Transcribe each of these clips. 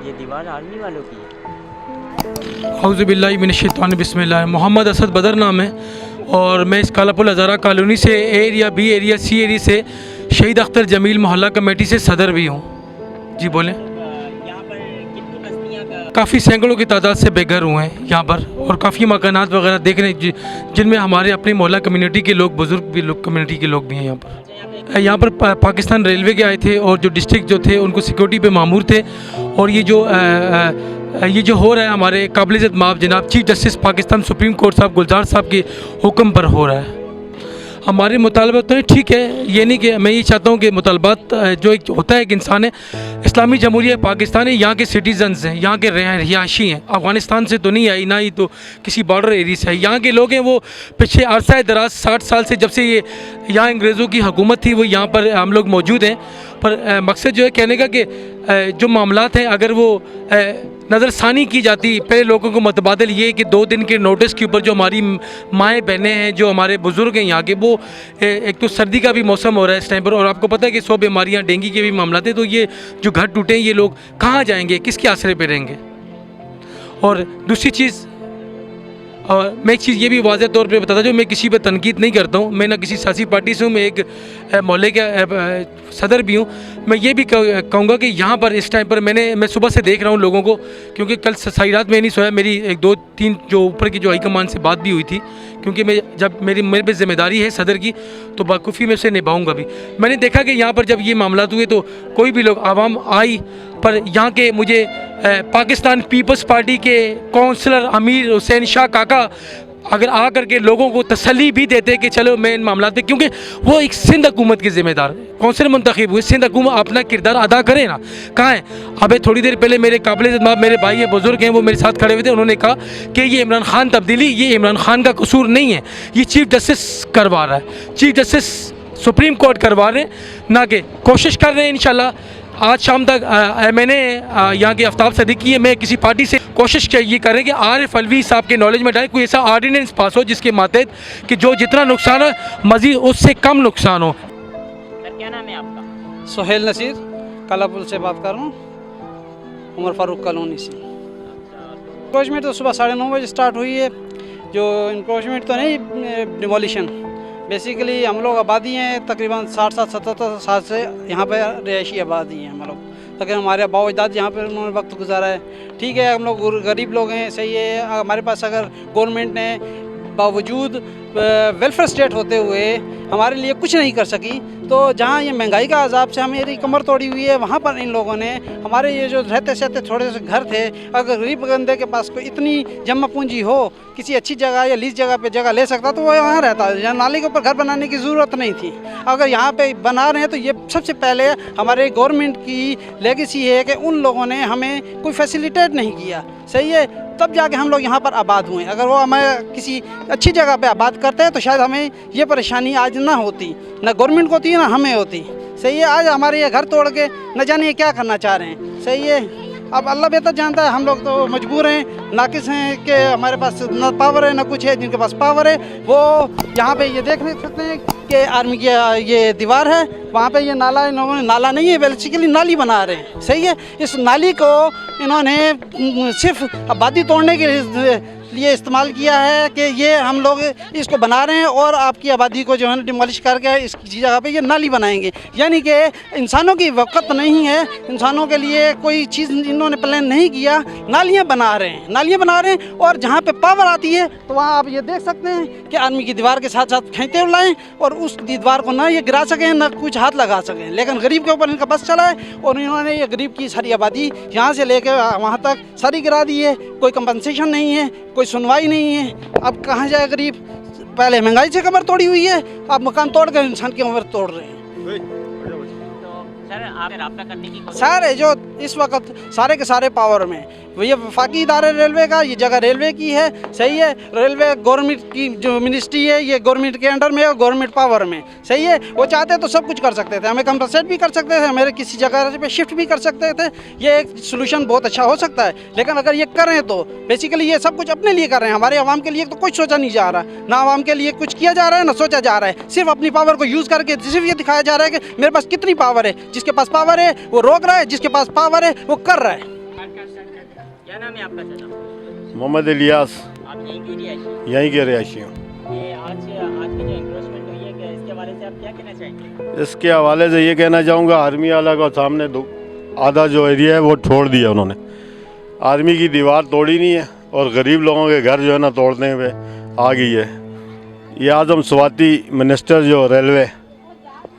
ये दीवार आर्मी वालों की है। औज़ुबिल्लाहि मिनश्शैतानिर बिस्मिल्लाह। मोहम्मद असद बदर नाम है और मैं इस कालापुल हज़ारा कॉलोनी से एरिया बी, एरिया सी एरिया से शहीद अख्तर जमील मोहल्ला कमेटी से सदर भी हूँ। जी बोलें। यहाँ पर कितनी बस्तियाँ का काफ़ी सैकड़ों की तादाद से बेघर हुए हैं यहाँ पर, और काफ़ी मकानात वगैरह देख रहे हैं जिनमें हमारे अपनी मोहल्ला कम्युनिटी के लोग, बुज़ुर्ग भी लोग, कम्युनिटी के लोग भी हैं यहाँ पर। यहाँ पर पाकिस्तान रेलवे के आए थे और जो डिस्ट्रिक्ट जो थे उनको सिक्योरिटी पे मामूर थे, और ये जो हो रहा है हमारे काबिल-ए-इज़्ज़त माफ़ जनाब chief justice Pakistan supreme court साहब गुलजार साहब के हुक्म पर हो रहा है। हमारे मुतालबात तो ठीक है, ये नहीं कि मैं ये चाहता हूँ कि मुतालबात जो एक होता है, एक इंसान है, इस्लामी जमहूरिया पाकिस्तान है, यहाँ के सिटीज़न्स हैं, यहाँ के रिहायशी हैं, अफ़गानिस्तान से तो नहीं आई, ना ही तो किसी बॉर्डर एरिया से है। यहाँ के लोग हैं वो पिछले अरसा दराज 60 साल से, जब से ये यहाँ अंग्रेज़ों की हुकूमत थी, वो यहाँ पर हम लोग मौजूद हैं। पर मकसद जो है कहने का कि जो मामलात हैं अगर वो नज़रसानी की जाती, पहले लोगों को मतबादल ये कि 2 दिन के नोटिस के ऊपर जो हमारी माएँ बहनें हैं, जो हमारे बुज़ुर्ग हैं यहाँ के, वो एक तो सर्दी का भी मौसम हो रहा है इस टाइम पर, और आपको पता है कि 100 बीमारियाँ, डेंगू के भी मामलात हैं, तो ये जो घर टूटे हैं, ये लोग कहाँ जाएंगे, किसके आसरे पे रहेंगे। और दूसरी चीज़, और मैं एक चीज़ ये भी वाज़ह तौर पे बताता हूँ, मैं किसी पे तनकीद नहीं करता हूँ, मैं ना किसी सियासी पार्टी से हूँ, मैं एक मोहल्ले का सदर भी हूँ। मैं ये भी कहूँगा कि यहाँ पर इस टाइम पर मैं सुबह से देख रहा हूँ लोगों को, क्योंकि कल सारी रात में नहीं सोया, मेरी 1-2-3 जो ऊपर की जो हाई कमान से बात भी हुई थी, क्योंकि मैं जब मेरे पे ज़िम्मेदारी है सदर की, तो बाखूफ़ी में उसे निभाऊँगा भी। मैंने देखा कि यहाँ पर जब ये मामला हुए तो कोई भी लोग आवाम आई, पर यहाँ के मुझे पाकिस्तान पीपल्स पार्टी के काउंसलर अमीर हुसैन शाह काका अगर आ करके लोगों को तसल्ली भी देते कि चलो मैं इन मामला में, क्योंकि वो एक सिंध हुकूमत के ज़िम्मेदार काउंसलर मुंतखब हुए, सिंध हुकूमत अपना किरदार अदा करे ना। कहाँ है? अबे थोड़ी देर पहले मेरे काबिल-ए-इज़्ज़त मेरे भाई हैं, बुज़ुर्ग हैं, वो मेरे साथ खड़े हुए थे, उन्होंने कहा कि ये इमरान खान तब्दीली, ये इमरान खान का कसूर नहीं है, ये चीफ जस्टिस करवा रहा है, चीफ जस्टिस सुप्रीम कोर्ट करवा रहे हैं, ना कि कोशिश कर रहे हैं। इंशाल्लाह आज शाम तक मैंने यहाँ के आफ्ताब सदीक की है, मैं किसी पार्टी से कोशिश ये करें कि आरिफ अलवी साहब के नॉलेज में डाले कोई ऐसा आर्डिनेंस पास हो जिसके मातहत कि जो जितना नुकसान है मज़ीद उससे कम नुकसान हो। सर क्या नाम है आपका? सोहेल नसीर, कालापुल से बात कर रहा हूँ, उमर फारूक कॉलोनी से। इंक्रोचमेंट तो सुबह 9:30 बजे स्टार्ट हुई है। जो इंक्रोचमेंट तो नहीं, डिमोलिशन। बेसिकली हम लोग आबादी हैं तकरीबन 60-77 साल से यहाँ पे रिहायशी आबादी हैं हम लोग, तकरीबन हमारे बाबा अजदाद यहाँ पर उन्होंने वक्त गुजारा है। ठीक है, हम लोग गरीब लोग हैं, सही है। हमारे पास अगर गवर्नमेंट ने बावजूद वेलफेयर स्टेट होते हुए हमारे लिए कुछ नहीं कर सकी, तो जहाँ ये महंगाई का अजाब से हमारी कमर तोड़ी हुई है, वहाँ पर इन लोगों ने हमारे ये जो रहते सहते थोड़े से घर थे, अगर गरीब बंदे के पास कोई इतनी जमा पूंजी हो, किसी अच्छी जगह या लीज जगह पे जगह ले सकता तो वो यहाँ रहता। यहाँ नाली के ऊपर घर बनाने की ज़रूरत नहीं थी। अगर यहाँ पे बना रहे हैं तो ये सबसे पहले हमारे गवर्नमेंट की लेगेसी है कि उन लोगों ने हमें कोई फैसिलिटेट नहीं किया, सही है, तब जाके हम लोग यहाँ पर आबाद हुए। अगर वो हमें किसी अच्छी जगह पे आबाद करते हैं तो शायद हमें ये परेशानी आज ना होती, ना गवर्नमेंट को होती ना हमें होती, सही है। आज हमारे ये घर तोड़ के न जाने ये क्या करना चाह रहे हैं, सही है। अब अल्लाह बेहतर जानता है, हम लोग तो मजबूर हैं, नाकिस हैं कि हमारे पास न पावर है न कुछ है। जिनके पास पावर है वो यहाँ पे ये देख सकते हैं कि आर्मी की ये दीवार है, वहाँ पे ये नाला, इन्होंने नाला नहीं है, बेसिकली नाली बना रहे हैं, सही है। इस नाली को इन्होंने सिर्फ आबादी तोड़ने के लिए इस्तेमाल किया है कि ये हम लोग इसको बना रहे हैं और आपकी आबादी को जो है डिमोलिश करके इसकी जगह पे ये नाली बनाएंगे। यानी कि इंसानों की वक़्त नहीं है, इंसानों के लिए कोई चीज़ इन्होंने प्लान नहीं किया, नालियाँ बना रहे हैं, नालियाँ बना रहे हैं। और जहाँ पे पावर आती है तो वहाँ आप ये देख सकते हैं कि आर्मी की दीवार के साथ साथ खींचते हुए लाएँ और उस दीवार को ना ये गिरा सकें ना कुछ हाथ लगा सकें, लेकिन गरीब के ऊपर इनका बस चला है और इन्होंने ये गरीब की सारी आबादी यहाँ से लेकर वहाँ तक सारी गिरा दी है। कोई कंपनसेशन नहीं है, कोई सुनवाई नहीं है। अब कहाँ जाए गरीब? पहले महंगाई से कमर तोड़ी हुई है, अब मकान तोड़ कर इंसान की कमर तोड़ रहे हैं। तो सर आप रब्ता करने की सारे जो इस वक्त सारे के सारे पावर में ये वफाकी इदारे रेलवे का, ये जगह रेलवे की है, सही है। रेलवे गवर्नमेंट की जो मिनिस्ट्री है ये गवर्नमेंट के अंडर में है, गवर्नमेंट पावर में, सही है। वो चाहते तो सब कुछ कर सकते थे, हमें कंपनसेट भी कर सकते थे, हमें किसी जगह पे शिफ्ट भी कर सकते थे। ये एक सोल्यूशन बहुत अच्छा हो सकता है, लेकिन अगर ये करें तो बेसिकली ये सब कुछ अपने लिए कर रहे हैं, हमारे आवाम के लिए तो कुछ सोचा नहीं जा रहा, ना आवाम के लिए कुछ किया जा रहा है ना सोचा जा रहा है। सिर्फ अपनी पावर को यूज़ करके सिर्फ ये दिखाया जा रहा है कि मेरे पास कितनी पावर है। जिसके पास पावर है वो रोक रहा है, जिसके पास पावर है वो कर रहा है। क्या नाम है आपका चाचा? मोहम्मद इलियास, आप यहीं की रिहायशी? यहीं के रिहायशी हूँ। ये आज की जो इंक्रोचमेंट हुई है क्या इसके हवाले से आप क्या कहना चाहेंगे? इसके हवाले से ये कहना चाहूँगा, आर्मी वाला को सामने आधा जो एरिया है वो छोड़ दिया उन्होंने। आर्मी की दीवार तोड़ी नहीं है और गरीब लोगों के घर जो है ना तोड़ने पे आ गई है। ये आजम स्वाति मिनिस्टर जो रेलवे,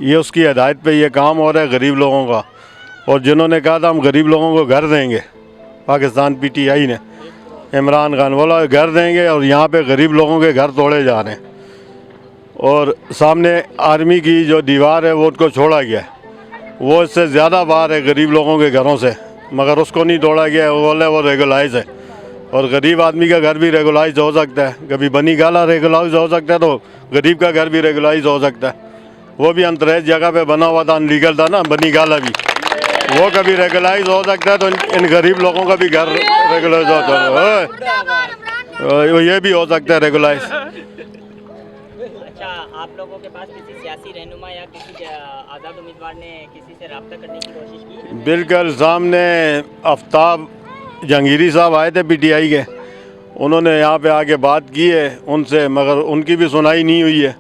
ये उसकी हिदायत पे ये काम हो रहा है गरीब लोगों का। और जिन्होंने कहा था हम गरीब लोगों को घर देंगे, पाकिस्तान PTI ने, इमरान खान बोला घर देंगे, और यहाँ पे गरीब लोगों के घर तोड़े जा रहे हैं। और सामने आर्मी की जो दीवार है वो उसको छोड़ा गया है, वो इससे ज़्यादा बाहर है गरीब लोगों के घरों से, मगर उसको नहीं तोड़ा गया है। वो बोले वो रेगुलाइज है, और गरीब आदमी का घर भी रेगुलाइज हो सकता है। कभी बनी गाला रेगुलाइज हो सकता है तो गरीब का घर भी रेगुलाइज हो सकता है। वो भी अंतरेज जगह पे बना हुआ था, अनलीगल था ना बनी गाला भी, वो कभी रेगुलाइज हो सकता है। तो इन गरीब लोगों का भी घर रेगुलाइज हो सकता है, ये भी हो सकता है रेगुलाइज। अच्छा, आप लोगों के पास किसी सियासी रहनुमा या किसी आज़ाद उम्मीदवार ने किसी से रब्ता करने की कोशिश की? बिल्कुल, सामने आफ्ताब जहांगीरी साहब आए थे PTI के, उन्होंने यहाँ पे आके बात की है उनसे, मगर उनकी भी सुनाई नहीं हुई है।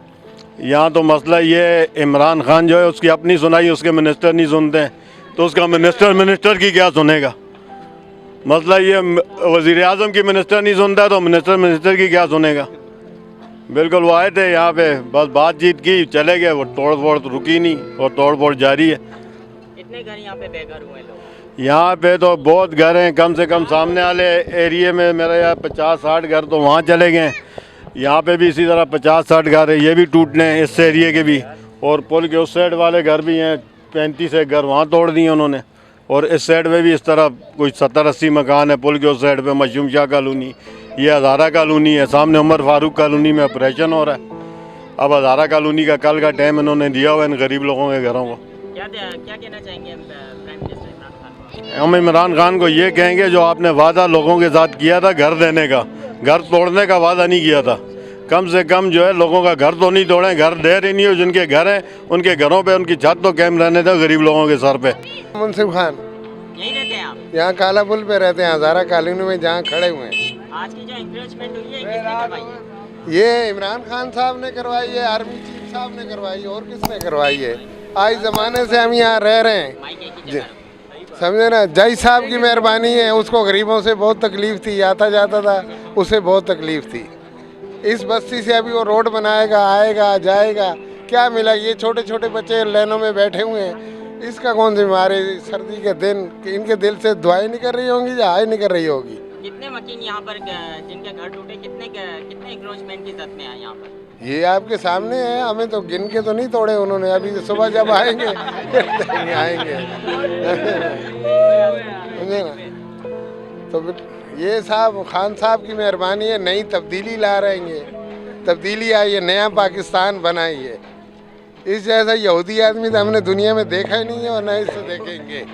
यहाँ तो मसला ये है, इमरान खान जो है उसकी अपनी सुनाई उसके मिनिस्टर नहीं सुनते हैं, तो उसका मिनिस्टर की क्या सुनेगा। मसला ये, वज़ीर आज़म की मिनिस्टर नहीं सुनता तो मिनिस्टर की क्या सुनेगा। बिल्कुल, वो आए थे यहाँ पे, बस बातचीत की, चले गए। वो तोड़ फोड़ तो रुकी नहीं और तोड़ फोड़ जारी है। कितने घर यहाँ पे बेघर हुए लोग? यहाँ पे तो बहुत घर हैं, कम से कम सामने वाले एरिए में मेरे यहाँ 50-60 घर तो वहाँ चले गए। यहाँ पे भी इसी तरह 50-60 घर है, ये भी टूटने हैं इस एरिए के भी। और पुल के उस साइड वाले घर भी हैं, 35 एक घर वहाँ तोड़ दिए उन्होंने। और इस साइड में भी इस तरह कुछ 70-80 मकान है। पुल के उस साइड पे मशरूम शाह कॉलोनी, ये हज़ारा कॉलोनी है, सामने उमर फारूक कॉलोनी में ऑपरेशन हो रहा है। अब हज़ारा कॉलोनी का कल का टाइम इन्होंने दिया हुआ इन गरीब लोगों के घरों को। क्या कहना चाहेंगे प्राइम मिनिस्टर इमरान खान को? हम इमरान खान को ये कहेंगे, जो आपने वादा लोगों के साथ किया था घर देने का, घर तोड़ने का वादा नहीं किया था। कम से कम जो है लोगों का घर तो नहीं तोड़ें, घर दे रही नहीं हो। जिनके घर हैं उनके घरों पे उनकी छत तो कायम रहने दो गरीब लोगों के सर पे। मुंसिफ खान, यहीं रहते हैं आप? यहाँ काला पुल पे रहते हैं, हज़ारा कॉलोनी में जहाँ खड़े हुए हैं। आज की जो इंक्रोचमेंट हुई है किसने करवाई है? ये इमरान खान साहब ने करवाई है, आर्मी चीफ साहब ने करवाई है, और किसने करवाई है। आज ज़माने से हम यहाँ रह रहे हैं, माइक एक ही जगह रखो। समझे ना। जय साहब की मेहरबानी है, उसको गरीबों से बहुत तकलीफ़ थी, आता जाता था उसे बहुत तकलीफ़ थी। इस बस्ती से अभी वो रोड बनाएगा, आएगा जाएगा, क्या मिला। ये छोटे छोटे बच्चे लाइनों में बैठे हुए हैं, इसका कौन जिम्मेदार है। सर्दी के दिन इनके दिल से दुआएं नहीं कर रही होंगी या हाय नहीं कर रही होगी। कितने मकीन यहाँ पर जिनके घर टूटे, कितने इंक्रोचमेंट की जद में है यहाँ पर? ये आपके सामने है, हमें तो गिन के तो नहीं तोड़े उन्होंने। अभी सुबह जब आएंगे आएंगे समझे ना। तो ये साहब खान साहब की मेहरबानी है, नई तब्दीली ला रहे हैं। ये तब्दीली आई है, नया पाकिस्तान बनाई है। इस जैसा यहूदी आदमी तो हमने दुनिया में देखा ही नहीं है और न इससे देखेंगे।